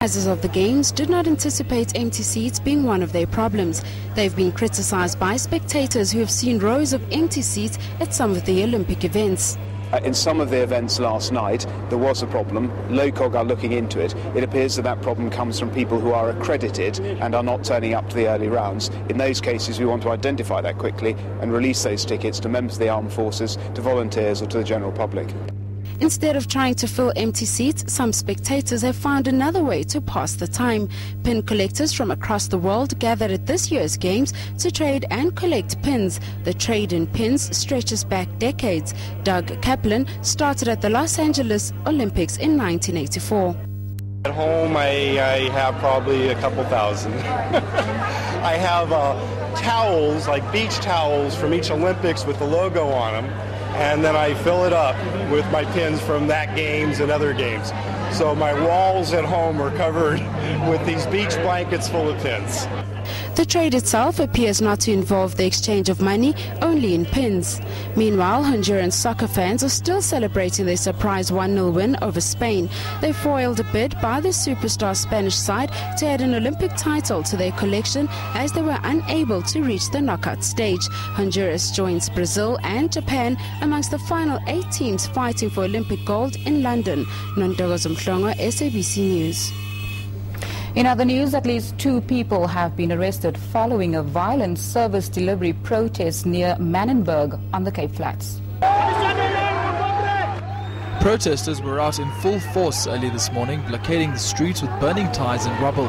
Organizers of the Games did not anticipate empty seats being one of their problems. They've been criticized by spectators who have seen rows of empty seats at some of the Olympic events. In some of the events last night, there was a problem. LOCOG are looking into it. It appears that that problem comes from people who are accredited and are not turning up to the early rounds. In those cases, we want to identify that quickly and release those tickets to members of the armed forces, to volunteers or to the general public. Instead of trying to fill empty seats, some spectators have found another way to pass the time. Pin collectors from across the world gathered at this year's Games to trade and collect pins. The trade in pins stretches back decades. Doug Kaplan started at the Los Angeles Olympics in 1984. At home, I have probably a couple thousand. I have towels, like beach towels from each Olympics with the logo on them. And then I fill it up with my pins from that games and other games. So my walls at home are covered with these beach blankets full of pins. The trade itself appears not to involve the exchange of money, only in pins. Meanwhile, Honduran soccer fans are still celebrating their surprise 1-0 win over Spain. They foiled a bid by the superstar Spanish side to add an Olympic title to their collection as they were unable to reach the knockout stage. Honduras joins Brazil and Japan amongst the final 8 teams fighting for Olympic gold in London. Nondogozo Mhlongo, SABC News. In other news, at least 2 people have been arrested following a violent service delivery protest near Manenberg on the Cape Flats. Protesters were out in full force early this morning, blockading the streets with burning tires and rubble.